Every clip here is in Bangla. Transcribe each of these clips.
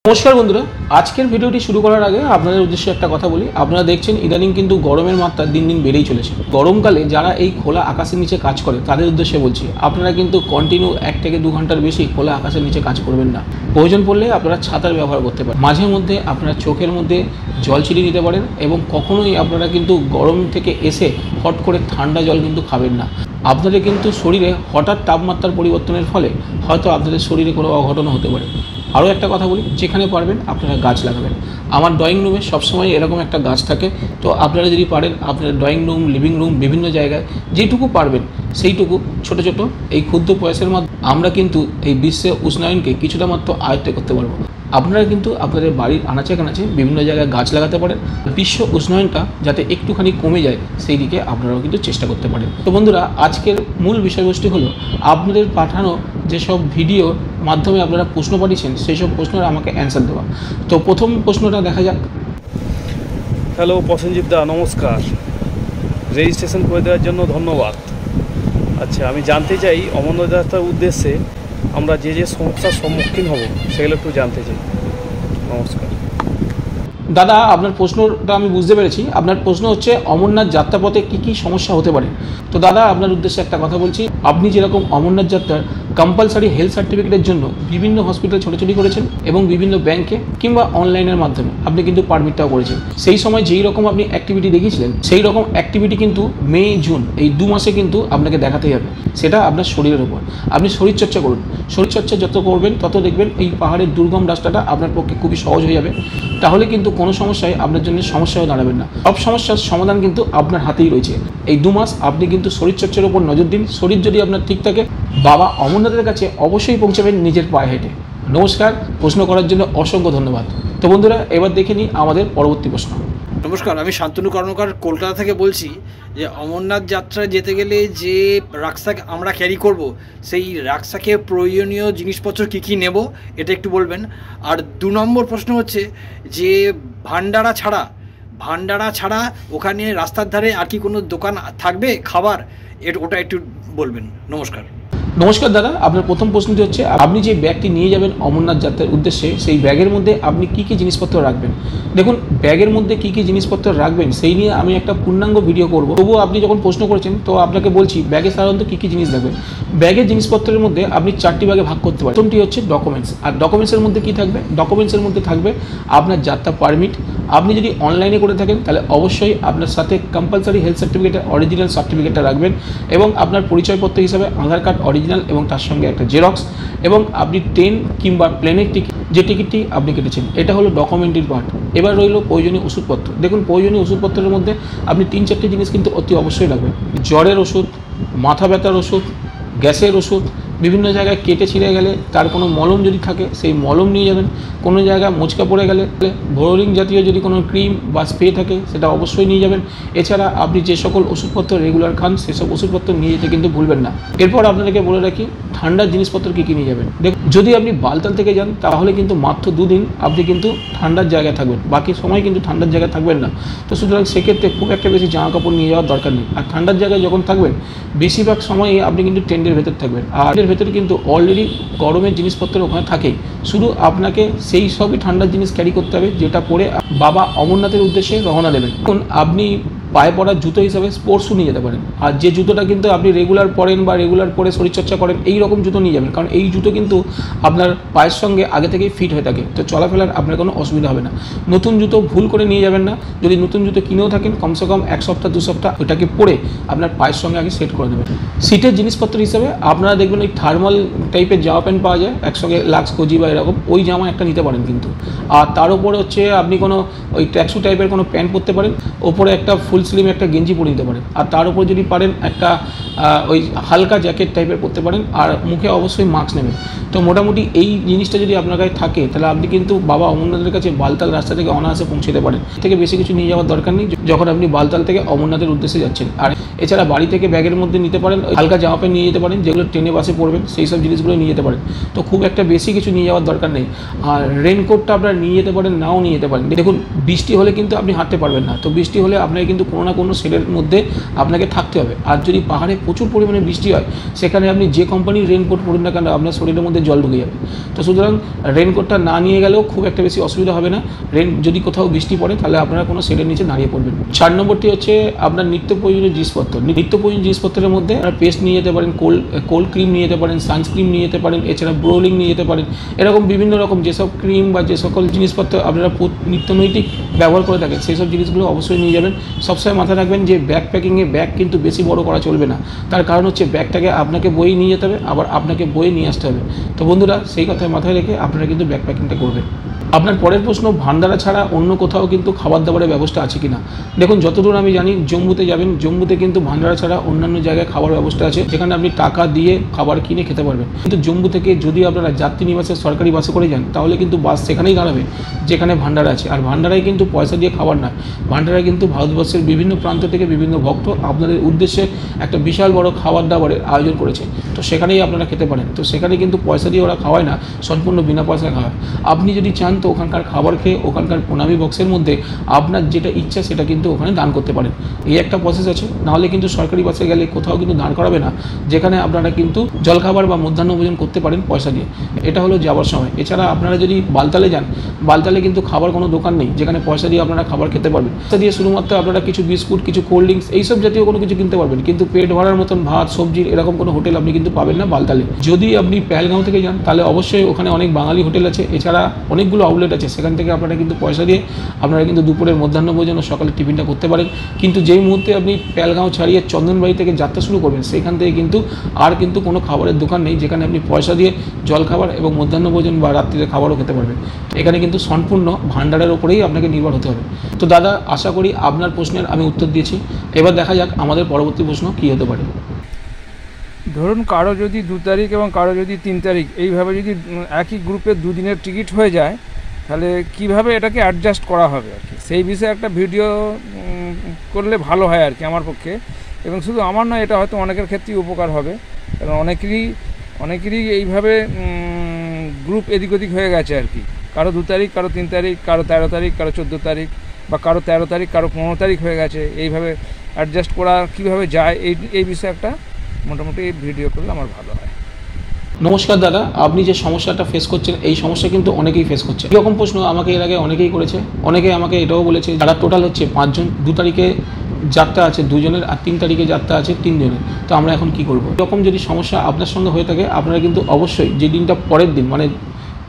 নমস্কার বন্ধুরা, আজকের ভিডিওটি শুরু করার আগে আপনাদের উদ্দেশ্যে একটা কথা বলি। আপনারা দেখছেন ইদানিং কিন্তু গরমের মাত্রা দিন দিন বেড়েই চলেছে। গরমকালে যারা এই খোলা আকাশের নিচে কাজ করে তাদের উদ্দেশ্যে বলছি, আপনারা কিন্তু কন্টিনিউ 1 থেকে 2 ঘন্টার বেশি খোলা আকাশের নিচে কাজ করবেন না। প্রয়োজন পড়লে আপনারা ছাতার ব্যবহার করতে পারেন। মাঝে মধ্যে আপনারা চোখের মধ্যে জল ছিটিয়ে নিতে পারেন এবং কখনোই আপনারা কিন্তু গরম থেকে এসে হট করে ঠান্ডা জল কিন্তু খাবেন না। আপনাদের কিন্তু শরীরে হঠাৎ তাপমাত্রার পরিবর্তনের ফলে হয়তো আপনাদের শরীরে কোনো অঘটন হতে পারে। আরও একটা কথা বলি, যেখানে পারবেন আপনারা গাছ লাগাবেন। আমার ড্রয়িং রুমে সবসময় এরকম একটা গাছ থাকে, তো আপনারা যদি পারেন আপনার ড্রয়িং রুম, লিভিং রুম, বিভিন্ন জায়গায় যেটুকু পারবেন সেইটুকু ছোট ছোট এই ক্ষুদ্র প্রয়াসের মাধ্যমে আমরা কিন্তু এই বিশ্বের উষ্ণায়নকে কিছুটা মাত্র আয়ত্ত করতে পারবো। আপনারা কিন্তু আপনাদের বাড়ির আনাচে কানাচে বিভিন্ন জায়গায় গাছ লাগাতে পারেন। বিশ্ব উষ্ণায়নটা যাতে একটুখানি কমে যায় সেই দিকে আপনারাও কিন্তু চেষ্টা করতে পারেন। তো বন্ধুরা, আজকের মূল বিষয়বস্তু হলো আপনাদের পাঠানো যেসব ভিডিওর মাধ্যমে আপনারা প্রশ্ন পাঠিয়েছেন সেই সব প্রশ্নের আমাকে অ্যান্সার দেওয়া। তো প্রথম প্রশ্নটা দেখা যাক। হ্যালো প্রসেনজিৎ দা, নমস্কার। রেজিস্ট্রেশন করে দেওয়ার জন্য ধন্যবাদ। আচ্ছা, আমি জানতে চাই অমরনাথ যাত্রার উদ্দেশ্যে আমরা যে যে সমস্যার সম্মুখীন হব সেগুলো একটু জানতে চাই। নমস্কার দাদা, আপনার প্রশ্নটা আমি বুঝতে পেরেছি। আপনার প্রশ্ন হচ্ছে অমরনাথ যাত্রাপথে কী কী সমস্যা হতে পারে। তো দাদা, আপনার উদ্দেশ্যে একটা কথা বলছি। আপনি যেরকম অমরনাথ যাত্রার কম্পালসারি হেলথ সার্টিফিকেটের জন্য বিভিন্ন হসপিটাল ছোটাছুটি করেছেন এবং বিভিন্ন ব্যাংকে কিংবা অনলাইনের মাধ্যমে আপনি কিন্তু পারমিটটাও করেছেন, সেই সময় যেই রকম আপনি অ্যাক্টিভিটি দেখিয়েছিলেন সেই রকম অ্যাক্টিভিটি কিন্তু মে জুন এই 2 মাসে কিন্তু আপনাকে দেখাতেই হবে। সেটা আপনার শরীরের উপর। আপনি শরীরচর্চা করুন। শরীরচর্চা যত করবেন তত দেখবেন এই পাহাড়ের দুর্গম রাস্তাটা আপনার পক্ষে খুবই সহজ হয়ে যাবে। তাহলে কিন্তু কোনো সমস্যায় আপনার জন্য সমস্যাও দাঁড়াবেন না। সব সমস্যার সমাধান কিন্তু আপনার হাতেই রয়েছে। এই 2 মাস আপনি কিন্তু শরীরচর্চার উপর নজর দিন। শরীর যদি আপনার ঠিক থাকে, বাবা অমরনাথের কাছে অবশ্যই পৌঁছাবেন নিজের পায়ে হেঁটে। নমস্কার, প্রশ্ন করার জন্য অসংখ্য ধন্যবাদ। তো বন্ধুরা, এবার দেখে নিই আমাদের পরবর্তী প্রশ্ন। নমস্কার, আমি শান্তনু কর্মকার কলকাতা থেকে বলছি যে অমরনাথ যাত্রায় যেতে গেলে যে রাক্সাক আমরা ক্যারি করব সেই রাক্সাকে প্রয়োজনীয় জিনিসপত্র কী কী নেব এটা একটু বলবেন। আর 2 নম্বর প্রশ্ন হচ্ছে যে ভান্ডারা ছাড়া ওখানে রাস্তার ধারে আর কি কোনো দোকান থাকবে খাবার, ওটা একটু বলবেন। নমস্কার। নমস্কার দাদা, আপনার প্রথম প্রশ্নটি হচ্ছে আপনি যে ব্যাগটি নিয়ে যাবেন অমরনাথ যাত্রার উদ্দেশ্যে সেই ব্যাগের মধ্যে আপনি কী কী জিনিসপত্র রাখবেন। দেখুন, ব্যাগের মধ্যে কী কী জিনিসপত্র রাখবেন সেই নিয়ে আমি একটা পূর্ণাঙ্গ ভিডিও করব। তবুও আপনি যখন প্রশ্ন করেছেন তো আপনাকে বলছি ব্যাগে সাধারণত কী কী জিনিস রাখবেন। ব্যাগের জিনিসপত্রের মধ্যে আপনি 4টি ভাগে ভাগ করতে পারেন। প্রথমটি হচ্ছে ডকুমেন্টস। আর ডকুমেন্টসের মধ্যে কী থাকবে? ডকুমেন্টসের মধ্যে থাকবে আপনার যাত্রা পারমিট। আপনি যদি অনলাইনে করে থাকেন তাহলে অবশ্যই আপনার সাথে কম্পালসারি হেলথ সার্টিফিকেটের অরিজিনাল সার্টিফিকেটটা রাখবেন এবং আপনার পরিচয়পত্র হিসাবে আধার কার্ড অরিজিনাল এবং তার সঙ্গে একটা জেরক্স, এবং আপনি ট্রেন কিংবা প্লেনের যে টিকিটটি আপনি কেটেছেন, এটা হলো ডকুমেন্টের পার্ট। এবার রইল প্রয়োজনীয় ওষুধপত্র। দেখুন, প্রয়োজনীয় ওষুধপত্রের মধ্যে আপনি 3-4টি জিনিস কিন্তু অতি অবশ্যই রাখবেন। জ্বরের ওষুধ, মাথা ব্যথার ওষুধ, গ্যাসের ওষুধ, বিভিন্ন জায়গায় কেটে ছিঁড়ে গেলে তার কোনো মলম যদি থাকে সেই মলম নিয়ে যাবেন। কোনো জায়গায় মোচকা পড়ে গেলে ভোরলিং জাতীয় যদি কোনো ক্রিম বা স্প্রে থাকে সেটা অবশ্যই নিয়ে যাবেন। এছাড়া আপনি যে সকল ওষুধপত্র রেগুলার খান সেসব ওষুধপত্র নিয়ে যেতে কিন্তু ভুলবেন না। এরপর আপনাদেরকে বলে রাখি ঠান্ডার জিনিসপত্র কী কী নিয়ে যাবেন। দেখুন, যদি আপনি বালতাল থেকে যান তাহলে কিন্তু মাত্র 2 দিন আপনি কিন্তু ঠান্ডার জায়গায় থাকবেন, বাকি সময় কিন্তু ঠান্ডার জায়গায় থাকবেন না। তো সুতরাং সেক্ষেত্রে খুব একটা বেশি জামা কাপড় নিয়ে যাওয়ার দরকার নেই। আর ঠান্ডার জায়গায় যখন থাকবেন বেশিরভাগ সময়ই আপনি কিন্তু টেন্টের ভেতর থাকবেন। আর এর ভেতরে কিন্তু অলরেডি গরমের জিনিসপত্র ওখানে থাকেই, শুধু আপনাকে সেই সবই ঠান্ডার জিনিস ক্যারি করতে হবে যেটা পরে বাবা অমরনাথের উদ্দেশ্যে রওনা দেবেন। এখন আপনি পায়ে পড়ার জুতো হিসাবে স্পোর্টস শ্যু নিয়ে যেতে পারেন। আর যে জুতোটা কিন্তু আপনি রেগুলার পরেন বা রেগুলার পরে শরীরচর্চা করেন এই রকম জুতো নিয়ে যাবেন, কারণ এই জুতো কিন্তু আপনার পায়ের সঙ্গে আগে থেকেই ফিট হয়ে থাকে, তো চলাফেরার আপনার কোনো অসুবিধা হবে না। নতুন জুতো ভুল করে নিয়ে যাবেন না। যদি নতুন জুতো কিনেও থাকেন কমসে কম 1 সপ্তাহ 2 সপ্তাহ ওইটাকে পরে আপনার পায়ের সঙ্গে আগে সেট করে দেবেন। সিটের জিনিসপত্র হিসাবে আপনারা দেখবেন ওই থার্মাল টাইপের জামা প্যান্ট পাওয়া যায় একসঙ্গে, লাক্স কোজি বা এরকম, ওই জামা একটা নিতে পারেন কিন্তু। আর তার উপরে হচ্ছে আপনি কোনো ওই ট্র্যাকস্যুট টাইপের কোনো প্যান্ট পরতে পারেন, ওপরে একটা ফুল স্লিম একটা গেঞ্জি পরে নিতে পারেন। আর তার উপর যদি পারেন একটা ওই হালকা জ্যাকেট টাইপের পরতে পারেন। আর মুখে অবশ্যই মাস্ক নেবেন। তো মোটামুটি এই জিনিসটা যদি আপনার কাছে থাকে তাহলে আপনি কিন্তু বাবা অমরনাথের কাছে বালতাল রাস্তা থেকে অনায়াসে পৌঁছতে পারেন। থেকে বেশি কিছু নিয়ে যাওয়ার দরকার নেই যখন আপনি বালতাল থেকে অমরনাথের উদ্দেশ্যে যাচ্ছেন। আর এছাড়া বাড়ি থেকে ব্যাগের মধ্যে নিতে পারেন হালকা জামা প্যান্ট নিয়ে যেতে পারেন, যেগুলো ট্রেনে বাসে পড়বেন সেই সব জিনিসগুলো নিয়ে যেতে পারেন। তো খুব একটা বেশি কিছু নিয়ে যাওয়ার দরকার নেই। আর রেনকোটটা আপনারা নিয়ে যেতে পারেন, নাও নিয়ে যেতে পারেন। দেখুন, বৃষ্টি হলে কিন্তু আপনি হাঁটতে পারবেন না। তো বৃষ্টি হলে আপনাকে কিন্তু কোনো না কোনো শেডের মধ্যে আপনাকে থাকতে হবে। আর যদি পাহাড়ে প্রচুর পরিমাণে বৃষ্টি হয়, সেখানে আপনি যে কোম্পানির রেনকোট পরুন না কেন, আপনার শরীরের মধ্যে জল ঢুকে যাবে। তো সুতরাং রেনকোটটা না নিয়ে গেলেও খুব একটা বেশি অসুবিধা হবে না। যদি কোথাও বৃষ্টি পড়ে তাহলে আপনারা কোনো শেডের নিচে দাঁড়িয়ে পড়বেন। 4 নম্বরটি হচ্ছে আপনার নিত্য প্রয়োজনীয় জিনিসপত্র। নিত্য প্রয়োজনীয় জিনিসপত্রের মধ্যে আপনারা পেস্ট নিয়ে যেতে পারেন, কোল্ড ক্রিম নিয়ে যেতে পারেন, সানস্ক্রিন নিয়ে যেতে পারেন, এছাড়া ব্রোলিং নিয়ে যেতে পারেন। এরকম বিভিন্ন রকম যেসব ক্রিম বা যে সকল জিনিসপত্র আপনারা নিত্যনৈতিক ব্যবহার করে থাকেন, সেই সব জিনিসগুলো অবশ্যই নিয়ে যাবেন। সবসময় মাথায় রাখবেন যে ব্যাকপ্যাকিংয়ে ব্যাগ কিন্তু বেশি বড় করা চলবে না। তার কারণ হচ্ছে ব্যাগটাকে আপনাকে বয়ে নিয়ে যেতে হবে, আবার আপনাকে বয়ে নিয়ে আসতে হবে। তো বন্ধুরা, সেই কথা মাথায় রেখে আপনারা কিন্তু ব্যাকপ্যাকিংটা করবেন। আপনার পরের প্রশ্ন, ভান্ডারা ছাড়া অন্য কোথাও কিন্তু খাবার দাবারের ব্যবস্থা আছে কিনা। দেখুন, যতদূর আমি জানি জম্মুতে যাবেন, জম্মুতে কিন্তু ভান্ডারা ছাড়া অন্যান্য জায়গায় খাবার ব্যবস্থা আছে, যেখানে আপনি টাকা দিয়ে খাবার কিনে খেতে পারবেন। কিন্তু জম্মু থেকে যদি আপনারা যাত্রী নিবাসে সরকারি বাসে করে যান, তাহলে কিন্তু বাস সেখানেই দাঁড়াবে যেখানে ভান্ডারা আছে। আর ভান্ডারায় কিন্তু পয়সা দিয়ে খাবার নয়, ভান্ডারায় কিন্তু ভারতবর্ষের বিভিন্ন প্রান্ত থেকে বিভিন্ন ভক্ত আপনাদের উদ্দেশ্যে একটা বিশাল বড় খাবার দাবারের আয়োজন করেছে। তো সেখানেই আপনারা খেতে পারেন। তো সেখানে কিন্তু পয়সা দিয়ে ওরা খাওয়ায় না, সম্পূর্ণ বিনা পয়সায় খাওয়ায়। আপনি যদি চান তো ওখানকার খাবার খেয়ে ওখানকার প্রণামী বক্সের মধ্যে আপনার যেটা ইচ্ছা সেটা কিন্তু ওখানে দান করতে পারেন। এই একটা প্রসেস আছে। নাহলে কিন্তু সরকারি বাসে গেলে কোথাও কিন্তু দান করাবে না, যেখানে আপনারা কিন্তু জলখাবার বা মধ্যাহ্নভোজন করতে পারেন পয়সা দিয়ে। এটা হলো যাওয়ার সময়। এছাড়া আপনারা যদি বালতালে যান, বালতালে কিন্তু খাবার কোনো দোকান নেই যেখানে পয়সা দিয়ে আপনারা খাবার খেতে পারবেন। পয়সা দিয়ে শুধুমাত্র আপনারা কিছু বিস্কুট, কিছু কোল্ড ড্রিঙ্কস এইসব জাতীয় কোনো কিছু কিনতে পারবেন, কিন্তু পেট ভরার মতন ভাত সবজির এরকম কোনো হোটেল আপনি কিন্তু পাবেন না বালতালে। যদি আপনি পেহেলগাঁও থেকে যান, তাহলে অবশ্যই ওখানে অনেক বাঙালি হোটেল আছে, এছাড়া অনেকগুলো আউটলেট আছে, সেখান থেকে আপনারা কিন্তু পয়সা দিয়ে আপনারা কিন্তু দুপুরের মধ্যাহ্নভোজন ও সকালের টিফিনটা করতে পারেন। কিন্তু যেই মুহূর্তে আপনি পেহেলগাঁও ছাড়িয়ে চন্দনবাড়ি থেকে যাত্রা শুরু করবেন, সেখান থেকে কিন্তু আর কিন্তু কোনো খাবারের দোকান নেই যেখানে আপনি পয়সা দিয়ে জলখাবার এবং মধ্যাহ্নভোজন বা রাত্রিরে খাবারও খেতে পারবেন। এখানে কিন্তু সম্পূর্ণ ভান্ডারের ওপরেই আপনাকে নির্ভর হতে হবে। তো দাদা, আশা করি আপনার প্রশ্নের আমি উত্তর দিয়েছি। এবার দেখা যাক আমাদের পরবর্তী প্রশ্ন কী হতে পারে। ধরুন কারো যদি 2 তারিখ এবং কারো যদি 3 তারিখ এইভাবে যদি একই গ্রুপে 2 দিনের টিকিট হয়ে যায়, তাহলে কিভাবে এটাকে অ্যাডজাস্ট করা হবে আর কি, সেই বিষয়ে একটা ভিডিও করলে ভালো হয় আর কি আমার পক্ষে। এবং শুধু আমার নয়, এটা হয়তো অনেকের ক্ষেত্রেই উপকার হবে, কারণ অনেকেরই এইভাবে গ্রুপ এদিক ওদিক হয়ে গেছে আর কি। কারো 2 তারিখ, কারো 3 তারিখ, কারো 13 তারিখ, কারো 14 তারিখ, বা কারো 13 তারিখ, কারো 15 তারিখ হয়ে গেছে। এইভাবে অ্যাডজাস্ট করা কীভাবে যায় এই বিষয়ে একটা মোটামুটি ভিডিও করলে আমার ভালো হয়। নমস্কার দাদা, আপনি যে সমস্যাটা ফেস করছেন এই সমস্যা কিন্তু অনেকেই ফেস করছে। এরকম প্রশ্ন আমাকে এর আগে অনেকেই করেছে। অনেকে আমাকে এটাও বলেছে, যারা টোটাল হচ্ছে 5 জন, 2 তারিখে যাত্রা আছে 2 জনের, আর 3 তারিখে যাত্রা আছে 3 জনের, তো আমরা এখন কি করব। এরকম যদি সমস্যা আপনার সঙ্গে হয়ে থাকে, আপনারা কিন্তু অবশ্যই যে দিনটা পরের দিন, মানে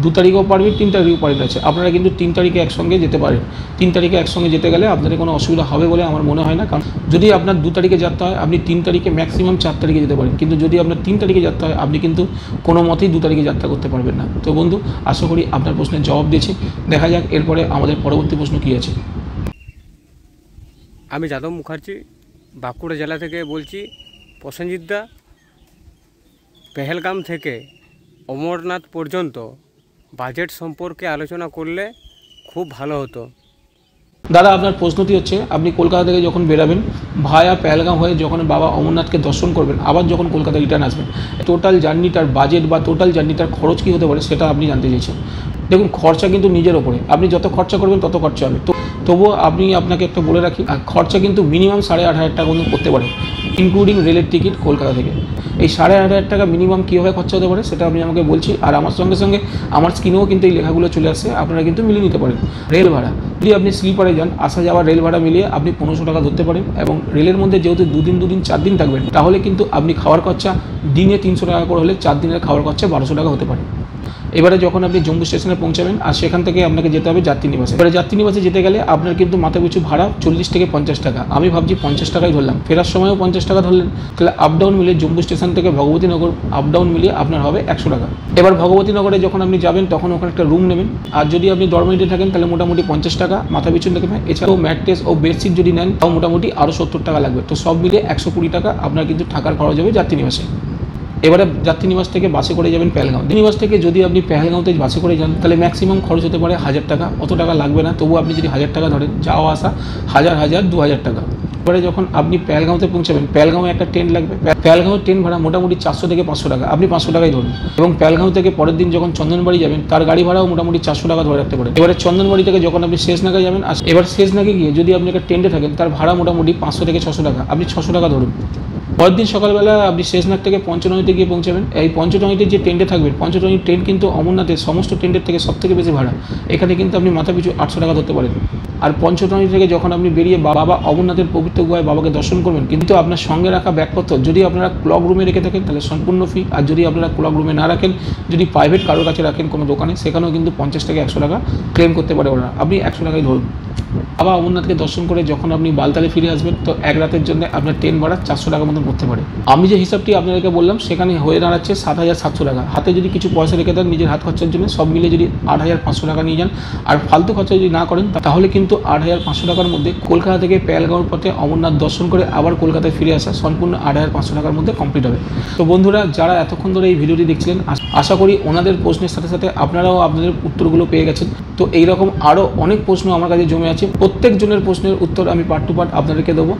2 তারিখও পারবে, 3 তারিখও পারবে আছে, আপনারা কিন্তু 3 তারিখে একসঙ্গে যেতে পারেন। 3 তারিখে একসঙ্গে যেতে গেলে আপনাদের কোনো অসুবিধা হবে বলে আমার মনে হয় না। কারণ যদি আপনার 2 তারিখে যাত্রা হয়, আপনি 3 তারিখে ম্যাক্সিমাম 4 তারিখে যেতে পারেন। কিন্তু যদি আপনার 3 তারিখে যাত্রা হয়, আপনি কিন্তু কোনো মতেই 2 তারিখে যাত্রা করতে পারবেন না। তো বন্ধু, আশা করি আপনার প্রশ্নের জবাব দিয়েছি। দেখা যাক এরপরে আমাদের পরবর্তী প্রশ্ন কী আছে। আমি যাদব মুখার্জি বাঁকুড়া জেলা থেকে বলছি। প্রসেনজিৎদা, পেহেলগাম থেকে অমরনাথ পর্যন্ত বাজেট সম্পর্কে আলোচনা করলে খুব ভালো হতো। দাদা, আপনার প্রশ্নটি হচ্ছে, আপনি কলকাতা থেকে যখন বেরাবেন, ভায়া পেহেলগাম হয়ে যখন বাবা অমরনাথকে দর্শন করবেন, আবার যখন কলকাতা রিটার্ন আসবেন, টোটাল জার্নিটার বাজেট বা টোটাল জার্নিটার খরচ কী হতে পারে সেটা আপনি জানতে চাইছেন। দেখুন, খরচা কিন্তু নিজের ওপরে, আপনি যত খরচা করবেন তত খরচা হবে। তো তবুও আপনাকে একটা বলে রাখি, খরচা কিন্তু মিনিমাম 8,500 টাকা পর্যন্ত করতে পারে, ইনক্লুডিং রেলের টিকিট কলকাতা থেকে। এই 8,500 টাকা মিনিমাম কীভাবে খরচা হতে পারে সেটা আমি আমাকে বলছি। আর আমার সঙ্গে সঙ্গে আমার স্ক্রিনেও কিন্তু এই লেখাগুলো চলে আসছে, আপনারা কিন্তু মিলিয়ে নিতে পারেন। রেল ভাড়া, যদি আপনি স্লিপারে যান, আসা যাওয়ার রেল ভাড়া মিলিয়ে আপনি 1500 টাকা ধরতে পারেন। এবং রেলের মধ্যে যেহেতু 2 দিন 4 দিন থাকবেন, তাহলে কিন্তু আপনি খাওয়ার খরচা দিনে 300 টাকা করে হলে 4 দিনের খাওয়ার খরচা 1200 টাকা হতে পারে। এবারে যখন আপনি জম্মু স্টেশনে পৌঁছাবেন, আর সেখান থেকে আপনাকে যেতে হবে যাত্রী নিবাসে। এবারে যাত্রী নিবাসে যেতে গেলে আপনার কিন্তু মাথা পিছু ভাড়া 40 থেকে 50 টাকা। আমি ভাবছি 50 টাকাই ধরলাম, ফেরার সময়ও 50 টাকা ধরলেন, তাহলে আপ ডাউন মিলিয়ে জম্মু স্টেশন থেকে ভগবতীনগর আপ ডাউন মিলিয়ে আপনার হবে 100 টাকা। এবার ভগবতীনগরে যখন আপনি যাবেন, তখন ওখানে একটা রুম নেবেন। আর যদি আপনি ডরমেটরি থাকেন, তাহলে মোটামুটি 50 টাকা মাথা পিছু দেখবেন। এছাড়াও ম্যাট্রেস ও বেডশিট যদি নেন, তাও মোটামুটি আরও 70 টাকা লাগবে। তো সব মিলিয়ে 120 টাকা আপনার কিন্তু থাকার খরচ হবে যাত্রী নিবাসে। এবারে যাত্রী নিবাস থেকে বাসে করে যাবেন পেহেলগাঁও। নিবাস থেকে যদি আপনি পেহেলগাঁওতে বাসে করে যান, তাহলে ম্যাক্সিমাম খরচ হতে পারে 1000 টাকা। অত টাকা লাগবে না, তবু আপনি যদি 1000 টাকা ধরেন, যাওয়া আসা 1000 2000 টাকা। এবারে যখন আপনি পেহেলগাঁওতে পৌঁছাবেন, পেহেলগাঁওয়ে একটা ট্রেন লাগবে। পেহেলগাঁওয়ের ট্রেন ভাড়া মোটামুটি 400 থেকে 500 টাকা, আপনি 500 টাকাই ধরুন। এবং পেহেলগাঁও থেকে পরের দিন যখন চন্দনবাড়ি যাবেন, তার গাড়ি ভাড়াও মোটামুটি 400 টাকা ধরে রাখতে পারেন। এবারে চন্দনবাড়ি থেকে যখন আপনি শেষনাগে যাবেন, এবার শেষনাগে গিয়ে যদি আপনি একটা ট্রেনে থাকেন, তার ভাড়া মোটামুটি 500 থেকে 600 টাকা, আপনি 600 টাকা ধরুন। পরের দিন সকালবেলা আপনি শেষনাগ থেকে পঞ্চনদীতে গিয়ে পৌঁছাবেন। এই পঞ্চনদীতে যে ট্রেনটা থাকবেন, পঞ্চনদী ট্রেন কিন্তু অমরনাথের সমস্ত ট্রেনের থেকে সবথেকে বেশি ভাড়া। এখানে কিন্তু আপনি মাথাপিছু 800 টাকা ধরতে পারেন। আর পঞ্চনদী থেকে যখন আপনি বেরিয়ে বাবা অমরনাথের পবিত্র গুহায় বাবাকে দর্শন করবেন, কিন্তু আপনার সঙ্গে রাখা ব্যাগপত্র যদি আপনারা ক্লক রুমে রেখে থাকেন তাহলে সম্পূর্ণ ফি। আর যদি আপনারা ক্লক রুমে না রাখেন, যদি প্রাইভেট কারোর কাছে রাখেন কোনো দোকানে, সেখানেও কিন্তু 50 থেকে 100 টাকা ক্লেম করতে পারে ওরা। আপনি 100 টাকাই ধরুন। বাবা অমরনাথকে দর্শন করে যখন আপনি বালতালে ফিরে আসবেন, তো এক রাতের জন্য আপনার ট্রেন ভাড়া 400 টাকার মতন পড়তে পারে। আমি যে হিসাবটি আপনাদেরকে বললাম সেখানে হয়ে দাঁড়াচ্ছে 7,700 টাকা। হাতে যদি কিছু পয়সা রেখে দেন নিজের হাত খরচার জন্য, সব মিলে যদি 8,500 টাকা নিয়ে যান, আর ফালতু খরচা যদি না করেন, তাহলে কিন্তু 8,500 টাকার মধ্যে কলকাতা থেকে পেহেলগাঁওর পথে অমরনাথ দর্শন করে আবার কলকাতায় ফিরে আসা সম্পূর্ণ 8,500 টাকার মধ্যে কমপ্লিট হবে। তো বন্ধুরা, যারা এতক্ষণ ধরে এই ভিডিওটি দেখছিলেন, আশা করি ওনাদের প্রশ্নের সাথে সাথে আপনারাও আপনাদের উত্তরগুলো পেয়ে গেছেন। তো এইরকম আরও অনেক প্রশ্ন আমার কাছে জমে আছে, প্রত্যেকজনের প্রশ্নের উত্তর আমি পার্ট টু পার্ট আপনাদেরকে দেবো।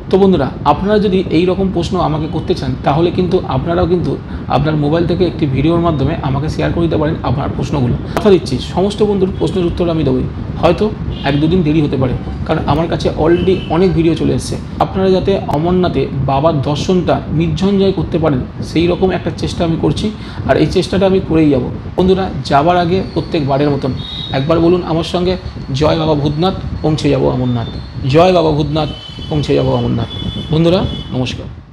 তো বন্ধুরা, আপনারা যদি এই রকম প্রশ্ন আমাকে করতে চান, তাহলে কিন্তু আপনারাও কিন্তু আপনার মোবাইল থেকে একটি ভিডিওর মাধ্যমে আমাকে শেয়ার করে দিতে পারেন আপনার প্রশ্নগুলো। কথা দিচ্ছি, সমস্ত বন্ধুর প্রশ্নের উত্তর আমি দেবই। হয়তো 1-2 দিন দেরি হতে পারে, কারণ আমার কাছে অলরেডি অনেক ভিডিও চলে এসেছে। আপনারা যাতে অমরনাথে বাবার দর্শনটা নির্ঝঞ্ঝায় করতে পারেন, সেই রকম একটা চেষ্টা আমি করছি, আর এই চেষ্টাটা আমি করেই যাব। বন্ধুরা, যাবার আগে প্রত্যেকবারের মতন একবার বলুন আমার সঙ্গে, জয় বাবা ভূতনাথ, পৌঁছে যাব অমরনাথ। জয় বাবা ভূতনাথ, পৌঁছে যাব অমরনাথ। বন্ধুরা, নমস্কার।